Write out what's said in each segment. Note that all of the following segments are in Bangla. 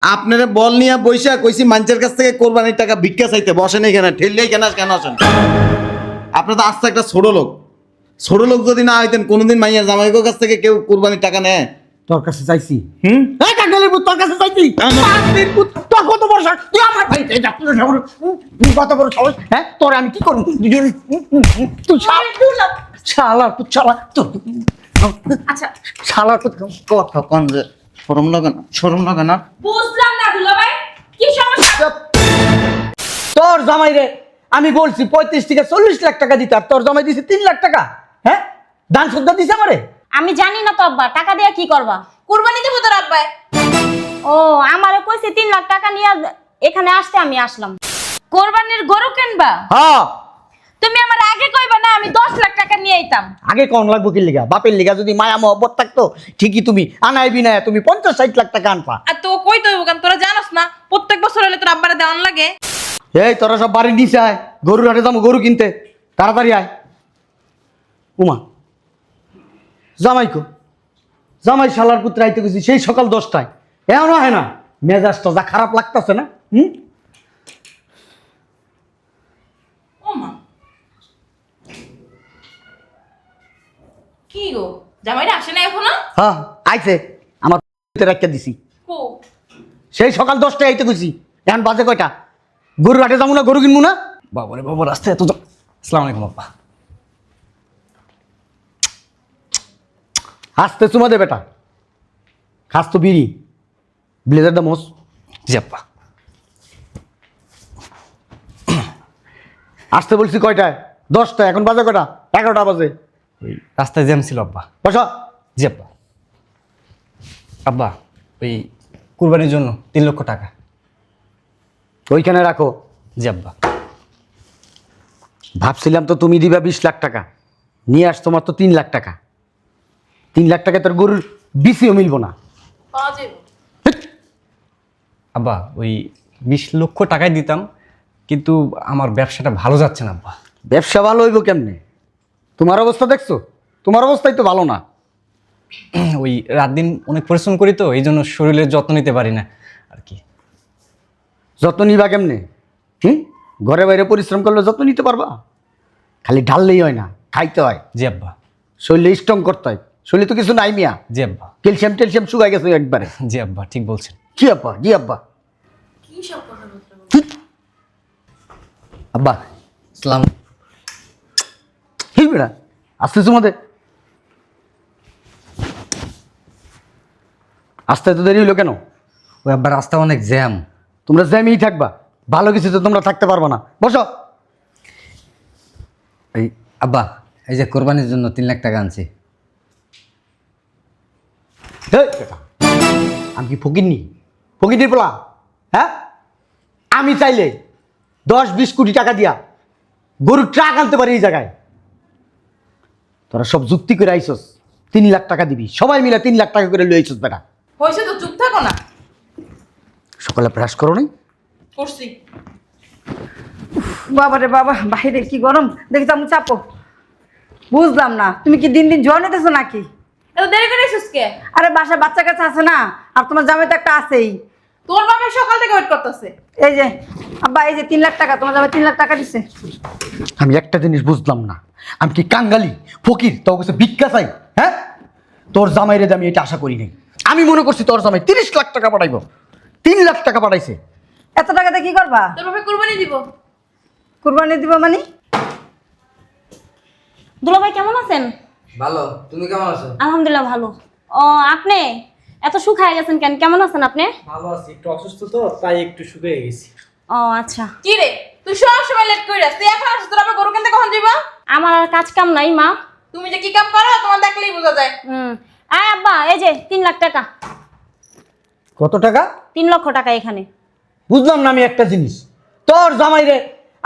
আপনারা বল নিয়ে বইসা কইছি মানুষের কাছ থেকে কোরবানির টাকা ভিক্ষা চাইতে বসেন এখানে ঠেললেই কেন আসেন? আপনি তো আস্তে একটা ছোট লোক যদি না হইতেন কোনোদিন মাইয়া জামাইকের কাছ থেকে কেউ কোরবানির টাকা নেয়? তোর কাছে চাইছি এই কাকডালের পুত তোর কাছে চাইছি পাগলির পুত তোর কত বড় সাহস তুই আমার ভাই কত বড় সাহস হ্যাঁ তোর আমি কি করব তুই শালার পুত শালা তোর আচ্ছা শালার পুত কথা কন যে শরম লাগে না বুঝলাম না দুলাভাই কি সমস্যা? তোর জামাই রে আমি বলছি 35 থেকে 40 লাখ টাকা দিতে আর তোর জামাই দিছে 3 লাখ টাকা হ্যাঁ দান শ্রদ্ধা দিছে আমারে আমি জানি না তো আব্বা, টাকা দিয়ে কি করবা? কুরবানি দেব তোর আব্বাই। ও আমারে কইছে 3 লাখ টাকা নিয়ে এখানে আসতে আমি আসলাম। কোরবানির গরু কিনবা? হ্যাঁ তুমি আমার আগে কইবা না, আমি 10 লাখ টাকা নিয়ে আইতাম। আগে কোন লাগবো কি লিগা বাপের লিগা যদি মায়া মহব্বত থাকতো ঠিকই তুমি আনাইবি না তুমি 50-60 লাখ টাকা আনপা আর তো কই তো কারণ তোরা জানোস না প্রত্যেক বছর হলে তোর আব্বারে দেওয়ান লাগে। এই তোরা সব বাড়ির নিচে আয় গরুর হাটে যাবো গরু কিনতে তাড়াতাড়ি আয় উমা জামাই শালার পুত্র আইতে গেছি সেই সকাল 10টায় এমন হয় না মেজাজটা যা খারাপ লাগতেছে না ও মা কি গো জামাইরা আসে না এখনো? হ্যাঁ আইছে আমার রাখতে দিছি কো সেই সকাল 10টায় আইতে গেছি এখন বাজে কয়টা গরুর হাটে যাবো না গরু কিনবো না বাবারে বাবা রাস্তায় এত আসসালামু আলাইকুম আব্বা হাসতে চুমা দে বেটা খাস তো বিড়ি ব্লেজারটা মোস জি আব্বা। আসতে বলছি কয়টায় 10টা এখন বাজে কয়টা 11টা বাজে ওই রাস্তায় জ্যাম ছিল আব্বা। বসা জি আব্বা। আব্বা ওই কুরবানির জন্য 3 লক্ষ টাকা। ওইখানে রাখো জি আব্বা। ভাবছিলাম তো তুমি দিবা 20 লাখ টাকা নিয়ে আস তোমার তো 3 লাখ টাকা 3 লাখ টাকা তোর গরুর বিসিও মিলবো না পাওয়া যাবে। আব্বা ওই 20 লক্ষ টাকাই দিতাম কিন্তু আমার ব্যবসাটা ভালো যাচ্ছে না আব্বা। ব্যবসা ভালো হইব কেমনে তোমার অবস্থা দেখছো তোমার অবস্থাই তো ভালো না ওই রাত দিন অনেক পরিশ্রম করি তো এই জন্য শরীরের যত্ন নিতে পারি না আর কি। যত্ন নিবা কেমনে ঘরে বাইরে পরিশ্রম করলে যত্ন নিতে পারবা খালি ঢাললেই হয় না খাইতে হয় জি আব্বা। শরীরে স্ট্রং করতে হয় শরীরে তো কিছু নাই মিয়া জি আব্বা। ক্যালসিয়াম শুকাই গেছে একবারে জি আব্বা ঠিক বলছেন। জি আব্বা জি আব্বা কি সব কথা বলছো? আব্বা সালাম। কি বেড়া আসতে তোমাদের আসতে এত দেরি হইলো কেন ওই আব্বা রাস্তা অনেক জ্যাম। তোমরা জ্যামেই থাকবা ভালো কিছু তো তোমরা থাকতে পারবা না বসো এই আব্বা এই যে কোরবানির জন্য 3 লাখ টাকা আনছি। এই বেটা, আমি কি ফকিরনির পোলা হ্যাঁ আমি চাইলে 10-20 কোটি টাকা দিয়া গরুর ট্রাক আনতে পারি এই জায়গায় তোরা সব যুক্তি করে আইসস 3 লাখ টাকা দিবি সবাই মিলে 3 লাখ টাকা করে লই আইসস বেটা হইছে তো চুপ থাকো না। সকালে ব্রাশ করো নাই করছি। বাবারে বাবা বাইরে কি গরম দেখি তো আমি চাপো বুঝলাম না তুমি কি দিন দিন জ্বর নিতেছো নাকি? এত দেরি করে এসেছিস কে? আরে বাসায় বাচ্চা কাছে আছে না আর তোমার জামাই তো একটা আছেই তোর বাবা সকাল থেকে ওয়েট করতেছে। এই যে আব্বা এই যে 3 লাখ টাকা তোমার জামাই 3 লাখ টাকা দিছে আমি একটা জিনিস বুঝলাম না আমি কি কাঙ্গালি ফকির তোর কাছে ভিক্ষা চাই হ্যাঁ তোর জামাইরে আমি এটা আশা করি নাই আমি মনে করছি তোর জামাই 30 লাখ টাকা পাঠাইবো 3 লাখ টাকা পাঠাইছে এত টাকাতে কি করবা? তোর বাবা কুরবানি দিব। কুরবানি দিব মানে? দুলাভাই কেমন আছেন? ভালো, তুমি কেমন আছো? আলহামদুলিল্লাহ ভালো। ও আপনি এত শুকায় গেছেন কেন? কেমন আছেন আপনি? ভালো আছি, একটু অসুস্থ তো তাই একটু শুকিয়ে গেছি। ও আচ্ছা। কি রে তুই সব সময় লেট কইরাস, তুই এখন আসছিস, তোর আবার গরু কিনতে কখন যাবা? আমার আর কাজ কাম নাই মা। তুমি যে কি কাম করো তোমার দেখলেই বোঝা যায়। আয় আব্বা এই যে 3 লাখ টাকা। কত টাকা 3 লক্ষ টাকা এখানে। বুঝলাম না আমি একটা জিনিস তোর জামাইরে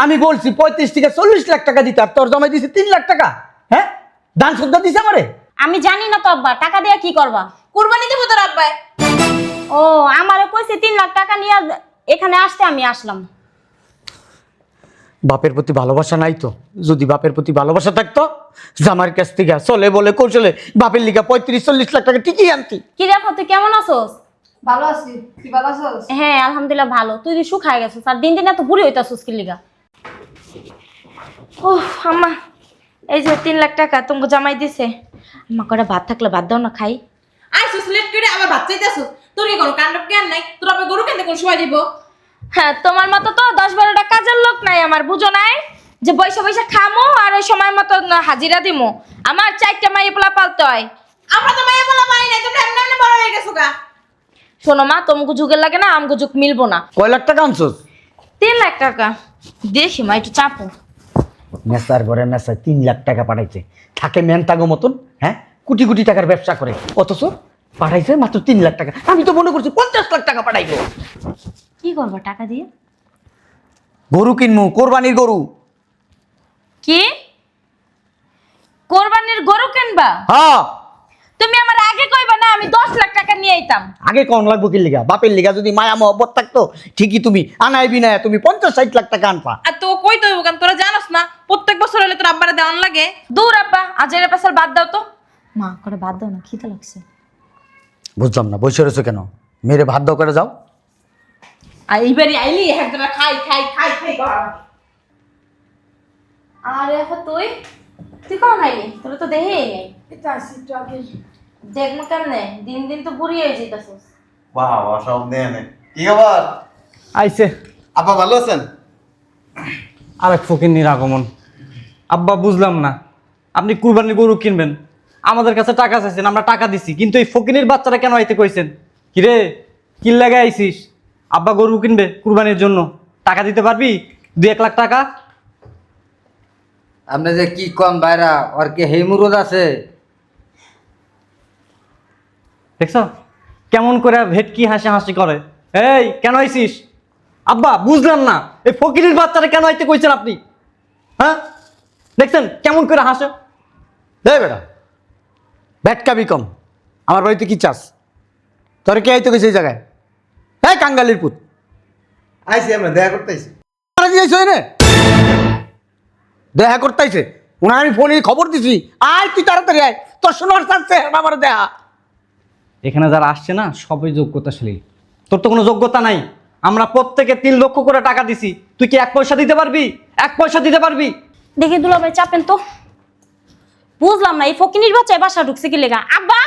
আমি বলছি 35 থেকে 40 লাখ টাকা দিতে আর তোর জামাই দিছে 3 লাখ টাকা হ্যাঁ দান শ্রদ্ধা দিছে আমারে আমি জানি না তো আব্বা, টাকা দিয়ে কি করবা? কুরবানি দেব তোর আব্বাই। ও আমারে কইছে 3 লাখ টাকা নিয়ে এখানে আসতে আমি আসলাম। বাপের প্রতি ভালোবাসা নাই তো যদি বাপের প্রতি ভালোবাসা থাকতো জামার কাছ থেকে চলে বলে কৌশলে বাপের লিগা 35-40 লাখ টাকা ঠিকই আনতি কি রে তুই কেমন আছোস? ভালো আছি, তুই ভালো আছিস? হ্যাঁ আলহামদুলিল্লাহ ভালো। তুই যে শুকায় গেছিস আর দিন দিন এত বুড়ি হইতাছিস কি লিগা? ও আম্মা, এই যে 3 লাখ টাকা তোমাকে জামাই দিছে। আম্মা করে ভাত থাকলে ভাত দাও না খাই। আইসুস লেট করে আবার ভাত চাইতেছস। তোর কি কোনো কাণ্ড জ্ঞান নাই? তোর আবার গরু কিনতে কোন সময় দিব? হ্যাঁ, তোমার মতো তো 10-12টা কাজের লোক নাই আমার, বুঝো নাই? যে পয়সা পয়সা খামো আর ওই সময় মতো হাজিরা দিমু। আমার 4টা মাইয়া পোলা পালতে হয়। আমরা তো মাইয়া পোলা পাই নাই, তোমরা এমনি এমনি বড় হয়ে গেছো গা। শোনো মা, তোমাকে যুগের লাগে না, আমগো যুগ মিলবো না। কয় লাখ টাকা আনছোস? 3 লাখ টাকা। দেখি মা একটু চাপো। মেসার ঘরে মেসায় 3 লাখ টাকা পাঠাইছে, থাকে মেনতাগো মতন, হ্যাঁ কোটি কোটি টাকার ব্যবসা করে, অথচ পাঠাইছে মাত্র 3 লাখ টাকা। আমি তো মনে করছি 50 লাখ টাকা পাঠাইবো। কি করবো টাকা দিয়ে? গরু কিনবো, কোরবানির গরু। কি কোরবানির গরু কিনবা? হ্যাঁ, তুমি আমার আগে কইবা না, আমি 10 লাখ টাকা নিয়ে আইতাম। আগে কম লাগবো কি লিগা? বাপের লিগা যদি মায়া মহব্বত থাকতো ঠিকই তুমি আনাইবি না, তুমি 50-60 লাখ টাকা আনপা। আর তো কই তো কারণ তোরা জানোস না প্রত্যেক বছর হলে তোর আব্বারে দেওয়ান লাগে। দূর আব্বা, আজের পাশাল বাদ দাও তো। মা করে বাদ দাও না, খিদে লাগছে। বুঝলাম না, বসে রয়েছো কেন? মেরে ভাত দাও করে যাও। আর এইবারই আইলি একদম খাই খাই খাই খাই করা। আরে এখন তুই কোন আইলি? তোর তো দেহেই নেই। এটা আসি তো আগে দেখমু কেমনে, দিন দিন তো বুড়ি হয়ে যাইতাছস। বাহ বাহ, সব নেই নে। কি খবর? আইছে আপা ভালো আছেন? আরেক ফকিন্নির আগমন। আব্বা বুঝলাম না, আপনি কুরবানির গরু কিনবেন, আমাদের কাছে টাকা চাইছেন, আমরা টাকা দিছি, কিন্তু এই ফকিনির বাচ্চারা কেন আইতে কইছেন? কিরে কি লাগে আইছিস? আব্বা গরু কিনবে কুরবানির জন্য, টাকা দিতে পারবি 2-1 লাখ টাকা? আপনি যে কি কম বাইরা, ওর কি হেমুরদ আছে? দেখছ কেমন করে ভেটকি হাসি হাসি করে? এই কেন আইছিস? আব্বা বুঝলাম না, এই ফকিরের বাচ্চারা কেন আইতে কইছেন আপনি? হ্যাঁ দেখছেন কেমন করে হাসে? দে বেটা, ভেটকাবি কম। আমার বাড়িতে কি চাস? তোর কে আইতে গেছে এই জায়গায়? হ্যাঁ, কাঙ্গালির পুত। আইসি, আমরা দেখা করতে আইসি। দেখা করতেছে ওনার, আমি ফোনে খবর দিছি, আয় তুই তাড়াতাড়ি আয়, তোর শোনার চাচ্ছে আমার দেখা। এখানে যারা আসছে না সবই যোগ্যতাশীল, তোর তো কোনো যোগ্যতা নাই। আমরা প্রত্যেকে 3 লক্ষ করে টাকা দিছি, তুই কি 1 পয়সা দিতে পারবি? 1 পয়সা দিতে পারবি? দেখি দুলাভাই চাপেন তো। বুঝলাম না এই ফকিনির বাচ্চা এই বাসা ঢুকছে কি লিগা? আব্বা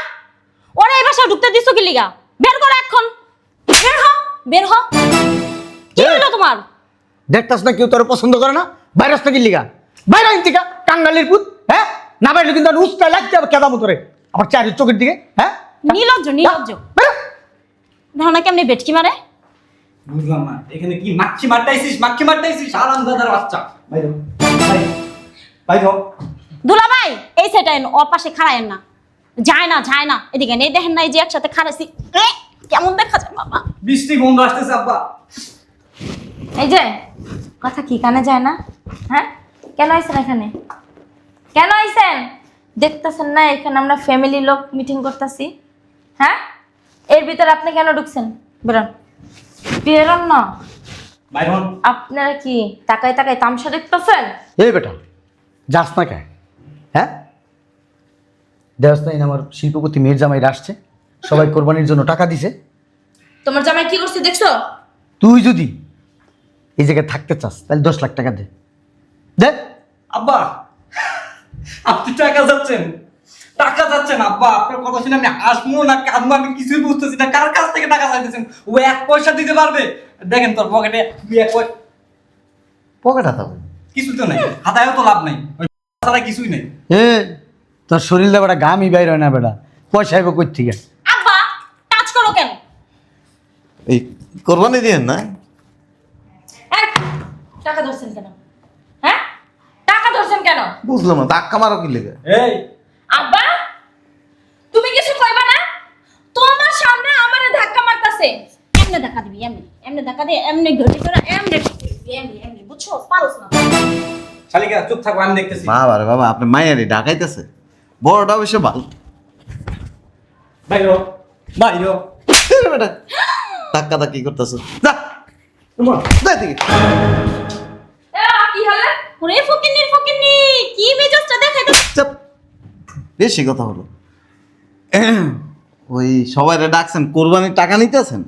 ওরা এই বাসা ঢুকতে দিছো কি লিগা? বের করো এখন, বের হ, বের হ। কি হলো তোমার? দেখতাস না কেউ তোর পছন্দ করে না? ভাইরাস নাকি লিগা? বাইরে ইন্তিকা কাঙ্গালির পুত, হ্যাঁ না বাইরে কিন্তু আমি উস্তায় লাগতে হবে কেদাম তোরে আমার চারি চোখের দিকে, হ্যাঁ নির্লজ্জ, নির্লজ্জ। ধারণা কেমনি ভেটকি মারে? বুঝলাম না, এখানে কি মাছি মারতাইছিস? মাছি মারতাইছিস আরামদাদার বাচ্চা। বাইরে বাইরে দুলাভাই এই সেটাই ওর পাশে খাড়ায়েন না, যায় না যায় না। এদিকে নেই, দেখেন না এই যে একসাথে খাড়াইছি, কেমন দেখা যায় বাবা। বৃষ্টি বন্ধ আসতেছে আব্বা। এই যে কথা কি কানে যায় না? হ্যাঁ, কেন আইছেন এখানে? কেন আইছেন? দেখতেছেন না এখানে আমরা ফ্যামিলি লোক মিটিং করতেছি? হ্যাঁ, এর ভিতরে আপনি কেন ঢুকছেন? বেরোন, বেরোন না। বাইরে হন। আপনারা কি তাকায় তাকায় তামসা দেখতেছেন? এই বেটা যাস না কে? হ্যাঁ দেবস্থান আমার শিল্পপতি মেয়ের জামাইরা আসছে, সবাই কোরবানির জন্য টাকা দিছে। তোমার জামাই কি করছে দেখছো? তুই যদি এই জায়গায় থাকতে চাস তাহলে 10 লাখ টাকা দে। দে আব্বা আপনি টাকা যাচ্ছেন, টাকা যাচ্ছেন আব্বা, আপনার কথা শুনে আমি হাসবো না কাঁদবো আমি কিছুই বুঝতেছি না। কার কাছ থেকে টাকা চাইতেছেন? ও 1 পয়সা দিতে পারবে? দেখেন তোর পকেটে 1 পয়সা পকেট হাতাবো। কিছু তো নাই, হাতায়ও তো লাভ নাই, ওই ছাড়া কিছুই নেই। এ তোর শরীর দে বেটা, গামই বাইর হয় না বেটা, পয়সা আইব কই থেকে? আব্বা টাচ করো কেন? এই কোরবানি দিয়েন না? এই, টাকা ধরছেন কেন? হ্যাঁ, টাকা ধরছেন কেন? বুঝলাম না, ধাক্কা মারো কি লেগে? এই আব্বা তুমি কিছু কইবা না? তোমার সামনে আমারে ধাক্কা মারতাছে। এমনি ধাক্কা দিবি, এমনি এমনি ধাক্কা দিয়ে এমনি ঘটি করে এমনি এমনি এমনি, বুঝছো? পারোস না। শালিকা চুপ থাকো, আমি দেখতেছি। বাবা রে বাবা, আপনি মায়েরই ডাকাইতেছে, বড়টা অবশ্য ভালো। বাইরে বাইরে বেটা ধাক্কা ধাক্কি করতেছো, যা যা এদিকে। কি হলো? ওরে ফকিনির ফকিনি, কি মেজাজটা দেখাইতে। চাপ, বেশি কথা হলো। ওই সবাই ডাকছেন কোরবানির টাকা নিতেছেন?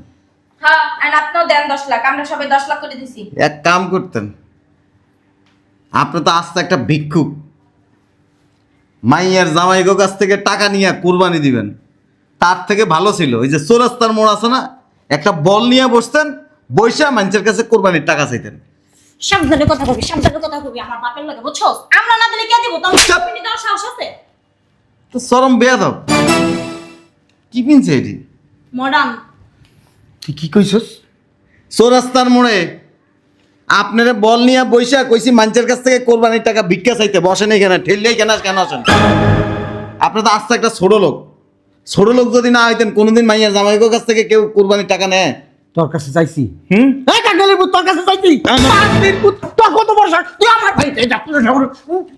হ্যাঁ, আর আপনিও দেন 10 লাখ, আমরা সবাই 10 লাখ করে দিছি। এক কাম করতেন, আপনি তো আস্তে একটা ভিক্ষুক, মাইয়ার জামাইগো কাছ থেকে টাকা নিয়ে কুরবানি দিবেন। তার থেকে ভালো ছিল ওই যে চৌরাস্তার মোড় আছে না, একটা বল নিয়ে বসতেন, বৈশা মানুষের কাছে কোরবানির টাকা চাইতেন। সাবধানে কথা কবি, সাবধানে কথা কবি, আমার বাপের লাগে বুঝছস? আমরা না দিলে কে দিব? তোর ফকিনি দেওয়ার সাহস আছে? তো চরম বেয়াদব। কি পিনছে এটি? মডার্ন। তুই কি কইছস? চৌরাস্তার মোড়ে আপনারা বল নিয়ে বৈশা কইছি মানুষের কাছ থেকে কোরবানির টাকা ভিক্ষা চাইতে, বসেন এখানে, ঠেললেই কেন আসেন? আপনি তো আস্তে একটা ছোট লোক। ছোট লোক যদি না হইতেন কোনোদিন মাইয়ার জামাইগোর কাছ থেকে কেউ কোরবানির টাকা নেয়? তোর কাছে চাইছি? এই কাঙ্গালের পুত, তোর কাছে চাইছি? বাপের পুত, তোর কত বড় সাহস? তুই আমার ভাই, এই দেখ, তোর সাহস,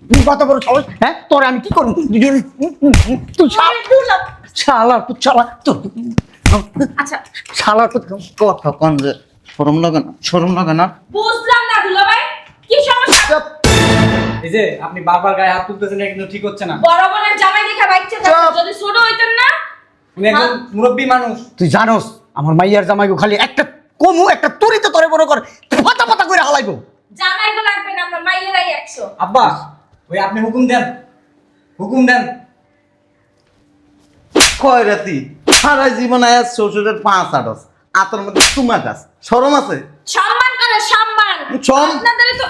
তুই কত বড় সাহস? হ্যাঁ, তোর আমি কি করব? তুই শালার পুত, শালা তোর, আচ্ছা, শালার পুত। কথা কন যে শরম লাগে না? শরম লাগে না? বুঝলাম না দুলা ভাই, কি সমস্যা? এই যে আপনি বারবার গায়ে হাত তুলতেছেন, এটা কিন্তু ঠিক হচ্ছে না। বড় বোনের জামাই দেখা বাইচ্ছে, যদি ছোট হইতেন না। উনি একজন মুরব্বী মানুষ। তুই জানোস আমার মাইয়ার জামাইগো খালি একটা কমু একটা তুরিতে তোরে মনে করে পাতা পাতা করে হালাইবো। জামাই তো লাগবে না, আমরা মাইয়েরাই 100। আব্বা, ওই আপনি হুকুম দেন, হুকুম দেন। কয় রাতি সারা জীবন আয়াস শ্বশুরের 5 আটস, আতর মধ্যে চুমা গাছ, শরম আছে? সম্মান করে, সম্মান। সম- আপনাদেরই তো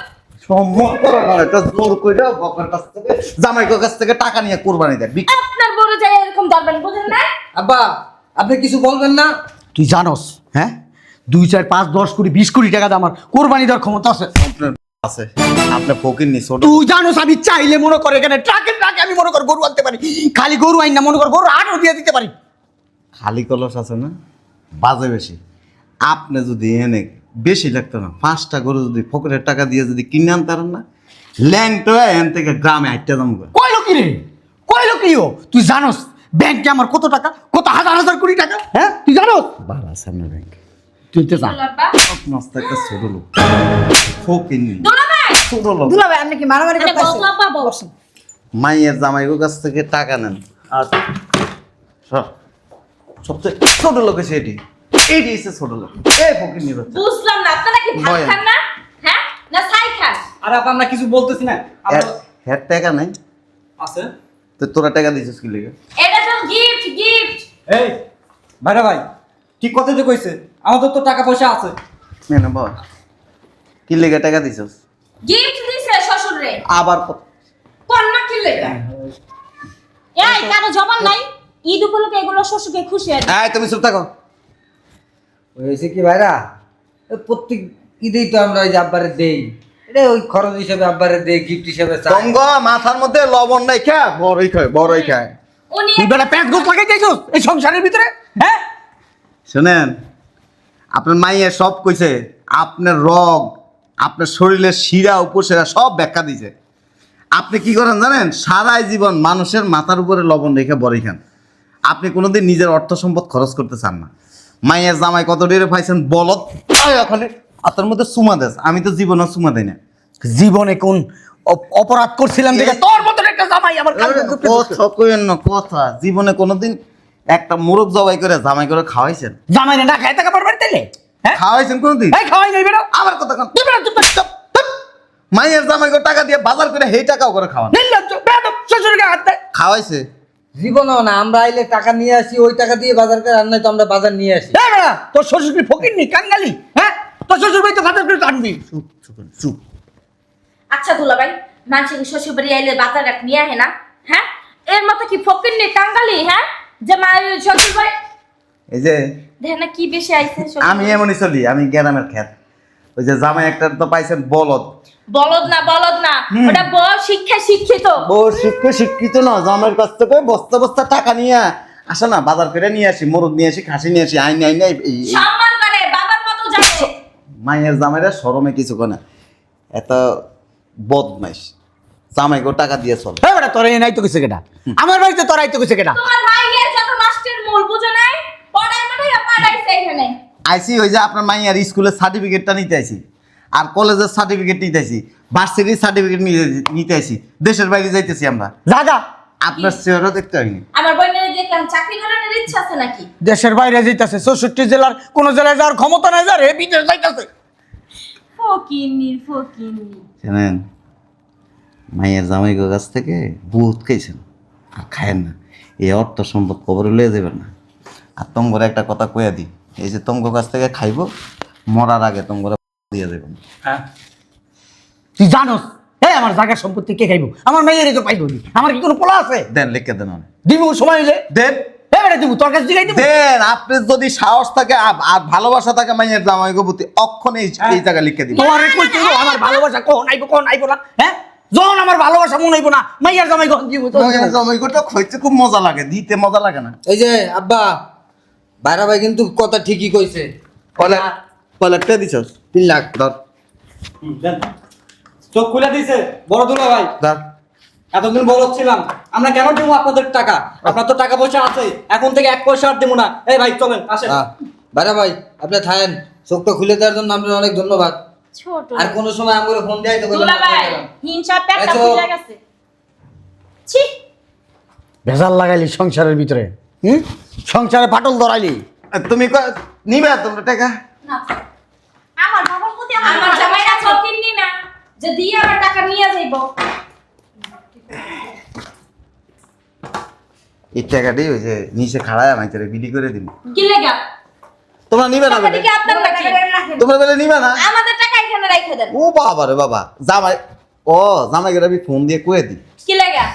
সম্মান করা নয়, এটা জোর কইরা বকার কাছ থেকে জামাইগোর কাছ থেকে টাকা নিয়ে কোরবানি দেয়। আপনার বড় যায় এরকম দরবেন, বুঝেন না? আব্বা আপনি কিছু বলবেন না? তুই জানোস হ্যাঁ 2 4 5 10 কোটি 20 কোটি টাকা দিয়ে আমার কোরবানি দেওয়ার ক্ষমতা আছে? আপনার আছে, আপনি ফকির নি ছোট। তুই জানোস আমি চাইলে মনে করে এখানে ট্রাকে ট্রাকে আমি মনে কর গরু আনতে পারি, খালি গরু আইন না মনে কর গরু আটও দিয়ে দিতে পারি। খালি কলস আছে না, বাজে বেশি। আপনি যদি এনে বেশি লাগতো না, 5টা গরু যদি ফকিরের টাকা দিয়ে যদি কিনে আনতারেন না, ল্যাংটো এন থেকে গ্রামে হাইটটা দাম করে। কইলো কি রে, কইলো কি ও? তুই জানোস ব্যাংকে আমার কত টাকা, কত হাজার হাজার কোটি টাকা? হ্যাঁ তুই জানোস? বাড়া সামনে ব্যাংক। তুই তো জান দুলাব্বা, মস্ত একটা ছোট লোক, ফকির নি দুলা ভাই, ছোট লোক। দুলা ভাই আপনি কি মারামারি আরে করতেছেন? বস আব্বা বস। মাইয়ের জামাইগোর কাছ থেকে টাকা নেন, আর সবচেয়ে ছোট লোক এসে এটি এসে ছোট লোক। এই ফকির নি বাচ্চা, বুঝলাম না, আপনারা কি ভাত বয়েন। খান না? হ্যাঁ, না ছাই খান? আর আপা আমরা কিছু বলতেছি না। হ্যাঁ টাকা নেই আছে তো তোরা টাকা দিছিস কি লেগে? এটা তো গিফট, গিফট। এই ভাইরা ভাই, ঠিক কথা যে কইছে, আমাদের তো টাকা পয়সা আছে। না বাবা, কি লেগে টাকা দিছিস? গিফট দিছে শ্বশুররে। আবার কোন না কি লেগা? এই কারো জবান নাই? ঈদ উপলক্ষে এগুলো শ্বশুরকে খুশি হয়। এই তুমি চুপ থাকো। হয়েছে কি ভাইরা, প্রত্যেক ঈদেই তো আমরা ওই যে আব্বারে দেই, এটা ওই খরচ হিসেবে আব্বারে দেই, গিফট হিসেবে চাই। তঙ্গ মাথার মধ্যে লবণ নাই, খা বড়ই খায়, বড়ই খায়। উনি তুই বেলা প্যাঁচ গোছ লাগাই যাইছস এই সংসারের ভিতরে? হ্যাঁ শুনেন, আপনার মাইয়ে সব কইছে, আপনার রগ, আপনার শরীরের শিরা উপশিরা সব ব্যাখ্যা দিছে। আপনি কি করেন জানেন? সারাই জীবন মানুষের মাথার উপরে লবণ রেখে বড়ই খান। আপনি কোনোদিন নিজের অর্থ সম্পদ খরচ করতে চান না। মাইয়ের জামাই কত ডেরে পাইছেন বলত, ওখানে আপনার মধ্যে চুমা দেশ। আমি তো জীবনে চুমা দেই না। জীবনে কোন অপরাধ করছিলাম দেখে তোর মতন একটা জামাই আমার কালকে কথা কইেন না, কথা। জীবনে কোনোদিন একটা মোরগ জবাই করে জামাই করে খাওয়াইছেন? জামাই না খাই টাকা পারবার তাইলে? হ্যাঁ খাওয়াইছেন কোনোদিন? এই খাওয়াই নাই বেরো। আবার কথা কন। তুই বেরো, চুপ থাক, চুপ, চুপ। মাইয়ের জামাই করে টাকা দিয়ে বাজার করে সেই টাকাও করে খাওয়ান। নির্লজ্জ, বেয়াদব, শ্বশুরকে হাত দেয়। খাওয়াইছে? জীবনও না, আমরা আইলে টাকা নিয়ে আসি, ওই টাকা দিয়ে বাজার করে আর নয় তো আমরা বাজার নিয়ে আসি। এই বেড়া, তোর শ্বশুর কি ফকির নি, কাঙ্গালি? হ্যাঁ তোর শ্বশুর ভাই তো বাজার করে টানবি। চুপ চুপ চুপ। আচ্ছা দুলা ভাই, মানুষের কি শ্বশুর বাড়ি আইলে বাজার রাখ নিয়ে আহে না? হ্যাঁ, এর মতো কি ফকির নেই কাঙ্গালি? হ্যাঁ, যে মায়ের শ্বশুর বাড়ি এই যে দেখেন না কি বেশি আইছে শ্বশুর আমি বাড়ি। এমনই চলি, আমি গ্রামের খ্যাত। ওই যে জামাই একটা তো পাইছেন বলদ। বলদ না, বলদ না, ওটা বল শিক্ষা শিক্ষিত। শিক্ষিত না, জামাইয়ের কাছ থেকে বস্তা বস্তা টাকা নিয়ে আসে না, বাজার করে নিয়ে আসি, মোরগ নিয়ে আসি, খাসি নিয়ে আসি, আইন আইন সম্মান করে বাবার মতো জানে। মায়ের জামাইরা শরমে কিছু করে না, এত বদমাইশ। জামাইকে টাকা দিয়ে চলে। এই বেড়া, তোর এই নাই তো কিছু কেটা? আমার বাড়িতে তোর আইতো কিছু কেটা? তোমার মাইয়ের যত নষ্টের মূল বুঝো নাই, পড়াই মানে পাড়াইছে এখানে। আইসি ওই যে আপনার মাইয়ার স্কুলের সার্টিফিকেটটা নিতে আইসি, আর কলেজের সার্টিফিকেট নিতে আইসি, ভার্সিটির সার্টিফিকেট নিতে আইসি, দেশের বাইরে যাইতেছি আমরা। জাগা আপনার চেহারা দেখতে হয়নি। আমার বোনের দেখে আমি চাকরি করানোর ইচ্ছা আছে নাকি? দেশের বাইরে যাইতাছে 64 জেলার কোন জেলায় যাওয়ার ক্ষমতা নাই, যার এ বিদেশ যাইতাছে। ফকিনি জানেন, মায়ের জামাইগো কাছ থেকে বহুত খাইছেন, আর খায়েন না। এই অর্থ সম্পদ কবরে লয়ে যাবেন না। আর তঙ্গরে একটা কথা কইয়া দিই, এই যে তঙ্গ কাছ থেকে খাইবো, মরার আগে তঙ্গরে দিয়ে দেবেন। হ্যাঁ তুই জানোস আমার জায়গার সম্পত্তি কে খাইবো? আমার মেয়েরই তো পাইবো নি। আমার কি কোনো পোলা আছে? দেন, লিখে দেন অনেক। দিবো সময় হইলে দেন এবারে দিবো, তোর কাছে জিগাই দিবো। দেন, আপনি যদি সাহস থাকে আর ভালোবাসা থাকে মাইয়ের জামাইগো প্রতি, অক্ষণ এই জায়গা লিখে দিবেন। তোমার কইতে হইলো আমার ভালোবাসা কখন আইবো না? হ্যাঁ, যখন আমার ভালোবাসা মনে হইবো না, মাইয়ার জামাই কখন দিব? মাইয়ের জামাইগোটা খাইতে খুব মজা লাগে, দিতে মজা লাগে না। এই যে আব্বা, বাইরা ভাই কিন্তু কথা ঠিকই কইছে। কলেকটা দিছস 3 লাখ ধর, দেন। চোখ খুলে দিছে বড় দুলা ভাই। ধর। এতদিন বড় ছিলাম, আমরা কেন দেবো আপনাদের টাকা? আপনার তো টাকা পয়সা আছে, এখন থেকে 1 পয়সা আর দেবো না। এই ভাই চলেন, আসেন। বাইরা ভাই, আপনি থাকেন। চোখটা খুলে দেওয়ার জন্য আপনার অনেক ধন্যবাদ। ছোট আর কোন সময় আমাকে ফোন দেয় তো বলবেন দুলা না, ভাই বললাম। হিংসা পেটটা আচ্ছা। ফুলে গেছে। ছি, ভেজাল লাগাইলি সংসারের ভিতরে, সংসারে ফাটল ধরাইলি। তুমি নিবে তোমরা টাকা? আমার বাবার প্রতি আমার জামাইরা ফকিনি না যে দিয়ে আমার টাকা নিয়ে যাইবো। এই টাকাটি ওই যে নিচে খাড়ায় মাইতে বিলি করে দিন। কি লাগা? তোমরা নিবে না? টাকা দিকে আপনার নাকি? তোমরা বলে নিবে না? আমাদের টাকা এখানে রাইখে দেন। ও বাবা রে বাবা, জামাই জামাইকে আমি ফোন দিয়ে কয়ে দিই কি লাগা?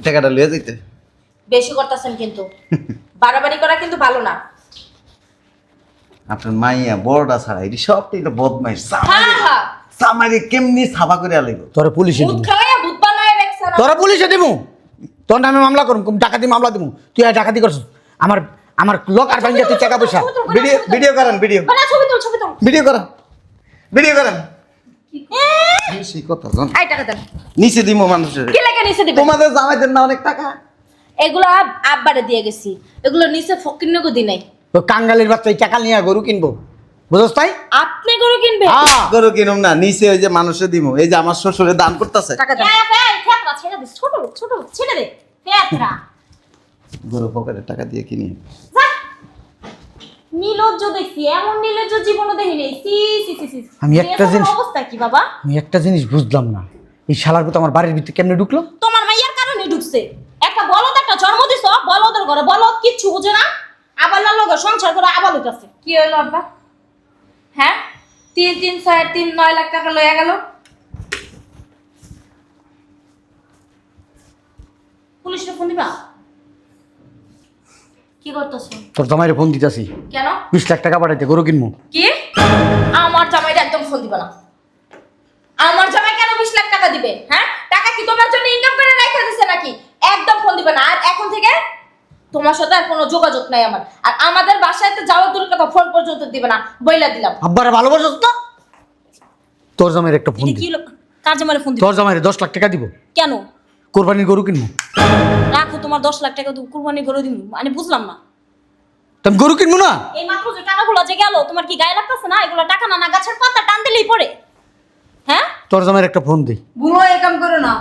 টাকাটা লয়ে যাইতে। বেশি করতেছেন কিন্তু, বাড়াবাড়ি করা কিন্তু ভালো না। আপনার মাইয়া বড়টা ছাড়া এটি সবটাই বদমাইশ। হ্যাঁ হ্যাঁ, জামাইকে কেমনি সাফা করে আলাইব। তোরা পুলিশে ভূত দিবো, খাওয়াইয়া ভূত বানায় রাখছেন। তোরা পুলিশে দিবো, তোর নামে মামলা করুম, ডাকাতি মামলা দিবো। তুই আর ডাকাতি করছিস আমার আমার লোক আর ভাঙ্গিয়া তুই টাকা পয়সা। ভিডিও করেন, ভিডিও বানা ছবি তুল, ছবি তুল। ভিডিও করেন, ভিডিও করেন। সেই কথা জান, আই টাকা দেন। নিচে দিমো মানুষের। কি লাগা নিচে দিবেন? তোমাদের জামাইদের না অনেক টাকা। এগুলো আব্বারে দিয়ে গেছি, এগুলো নিচে ফকিন্নগো দি নাই। তো কাঙ্গালির বাচ্চা এই টাকা নিয়ে গরু কিনবো, বুঝছ তাই? আপনি গরু কিনবেন? হ্যাঁ, গরু কিনুম না, নিচে ওই যে মানুষে দিমো। এই যে আমার শ্বশুরে দান করতেছে, টাকা দেন। ফেতরা ছেড়ে দে, ছোট লোক, ছোট লোক, ছেড়ে দে ফেতরা। গরু পকেটে টাকা দিয়ে কিনি। যা, নির্লজ্জ দেখছি, এমন নির্লজ্জ জীবনে দেখিনি। সি সি সি সি, আমি একটা এসবের জিনিস- অবস্থা কি বাবা? আমি একটা জিনিস বুঝলাম না, এই শালার পুত আমার বাড়ির ভিতরে কেমনে ঢুকলো? তোমার মাইয়ার কারণে ঢুকছে। একটা বলদ, একটা জন্ম দিছ, বলদের ঘরে বলদ কিচ্ছু বুঝে না, আবার লগে সংসার করে আবার লুটাছে। কি হলো আব্বা? হ্যাঁ, 3 3 6 3 9 লাখ টাকা লইয়া গেল। পুলিশে ফোন দিবা? কি করতেছো? তোর জামাইরে ফোন দিতেছি, কেন? 20 লাখ টাকা পাঠাইতে গরু কিনবো। কি? আমার জামাইটা একদম ফোন দিবা না। আমার জামাই কেন 20 লাখ টাকা দিবে? হ্যাঁ, টাকা কি তোমার জন্য ইনকাম করে রাখা দিছে নাকি? একদম ফোন দিবা না। আর এখন থেকে তোমার সাথে আর কোনো যোগাযোগ নাই আমার। আর আমাদের বাসায় তো যাওয়ার দূরের কথা, ফোন পর্যন্ত দিবে না, বইলা দিলাম। আব্বারে ভালোবাসছ তো? তোর জামাইরে একটা ফোন এটা দি, কি কার জামাইরে ফোন দিবা? তোর জামাইরে 10 লাখ টাকা দিব, কেন? কোরবানির গরু কিনবো। রাখো, তোমার 10 লাখ টাকা কুরবানি করে দিব। মানে বুঝলাম না, তুমি গরু কিনবো না? এই মাত্র যে টাকাগুলো যে গেল, তোমার কি গায়ে লাগতেছে না? এগুলো টাকা না, না গাছের পাতা টান দিলেই পড়ে। হ্যাঁ, তোর জামাইরে একটা ফোন দি। বুড়ো এই কাম করো না,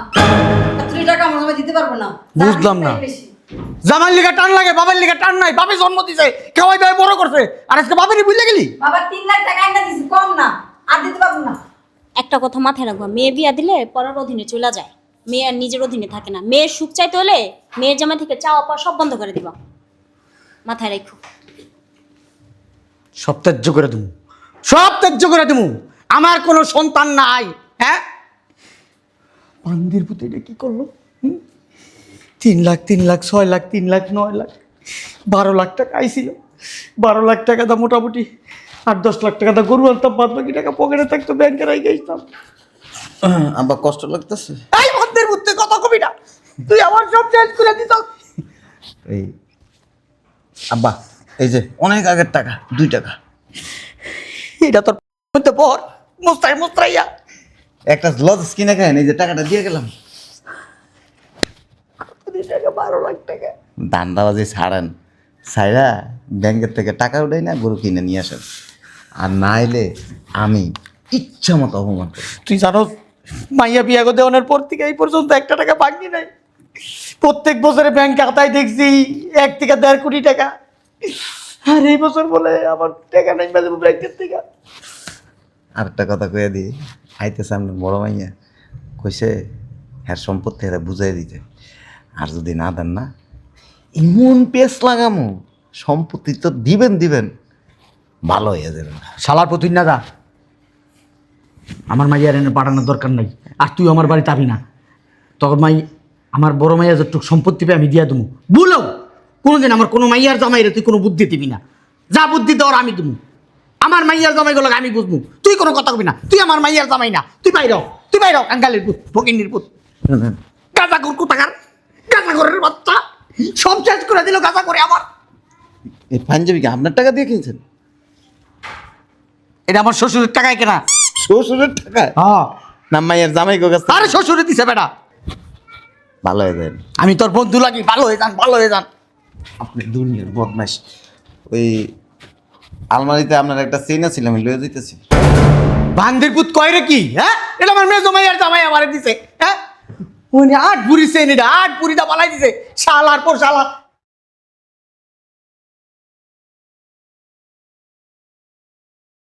এত টাকা আমার জামাই দিতে পারবো না। বুঝলাম না। জামাইর লিগা টান লাগে, বাবার লিগা টান নাই। বাপে জন্ম দিছে, খাওয়াই দাওয়াই বড় করছে, আর আজকে বাপেরই বুঝলে গেলি। বাবা 3 লাখ টাকা এনে দিছি, কম না, আর দিতে পারবো না। একটা কথা মাথায় রাখবা, মেয়ে বিয়া দিলে পরের অধীনে চলে যায়, মেয়ে আর নিজের অধীনে থাকে না। মেয়ের সুখ চাইতে হলে মেয়ের জামাই থেকে চাওয়া পাওয়া সব বন্ধ করে দিবা, মাথায় রাখো। সব ত্যায্য করে দেবো, সব ত্যায্য করে দেবো। আমার কোনো সন্তান নাই। হ্যাঁ, বান্দির পুতে এটা কি করলো? 3 লাখ 3 লাখ 6 লাখ 3 লাখ 9 লাখ 12 লাখ টাকা আইছিল। 12 লাখ টাকা দা মোটামুটি 8-10 লাখ টাকা দা গরু আনতাম, বাদ বাকি টাকা পকেটে থাকতো, ব্যাংকে রাখি গেছিলাম। আবার কষ্ট লাগতেছে। এই বান্দির পুতে কথা কবি না, তুই আমার সব চেঞ্জ করে দিত। এই আব্বা, এই যে অনেক আগের টাকা, 2 টাকা। এটা তোর মধ্যে পর মুস্তাইয়া একটা লজেস কিনে খায়, এই যে টাকাটা দিয়ে গেলাম। 12 লাখ টাকা দান্দাবাজি ছাড়েন, ছাইরা ব্যাংকের থেকে টাকা উঠাই না, গরু কিনে নিয়ে আসেন। আর না এলে আমি ইচ্ছা মতো অপমান করি। তুই জানো মাইয়া বিয়া গো দেওয়ানোর পর থেকে এই পর্যন্ত 1 টাকা বাকি নাই। প্রত্যেক বছরে ব্যাংক খাতায় দেখছি 1 থেকে 1.5 কোটি টাকা। আর এই বছর বলে আমার টাকা নাই ব্যাংকের থেকে। আরেকটা কথা কইয়া দিই, আইতেছে আপনার বড় মাইয়া, কইছে হ্যাঁ সম্পত্তি এরা বুঝাই দিতে, আর যদি না দেন না এমন পেস লাগামো, সম্পত্তি তো দিবেন ভালো হয়ে যাবে। শালার প্রতি না যা, আমার মাইয়ার এনে পাঠানোর দরকার নাই। আর তুই আমার বাড়িতে আবি না, তোর আমার বড় মাইয়া যতটুকু সম্পত্তি পেয়ে আমি দিয়া দেবো। বলো কোনোদিন আমার কোনো মাইয়ার জামাইরে তুই কোনো বুদ্ধি দিবি না, যা বুদ্ধি দেওয়ার আমি দেবো। আমার মাইয়ার জামাইগুলো আমি বুঝবো, তুই কোনো কথা কবি না। তুই আমার মাইয়ার জামাই না, তুই বাইর কাঙ্গালের পুত, ফকিন্নির পুত, গাঁজা কর কোথাকার, গাঁজা করের বাচ্চা, সব শেষ করে দিল গাঁজা করে আমার। এই পাঞ্জাবি কি আপনার টাকা দিয়ে কিনছেন? এটা আমার শ্বশুরের টাকায় কেনা। শ্বশুরের টাকা হ্যাঁ, না মাইয়ার জামাই কাছ থেকে? আরে শ্বশুরে দিছে বেটা। ভালো হয়ে যান, আমি তোর বন্ধু লাগি, ভালো হয়ে যান, ভালো হয়ে যান। আপনি দুনিয়ার বদমাইশ। ওই আলমারিতে আপনার একটা চেইন ছিল, আমি লয়ে দিতেছি। বান্দির পুত কয় রে কি? হ্যাঁ, এটা আমার মেয়ে জামাইয়ার জামাই আমারে দিছে। হ্যাঁ, উনি 8 বুড়ি চেন, এটা 8 বুড়িটা বালাই দিছে। শালার পর শালা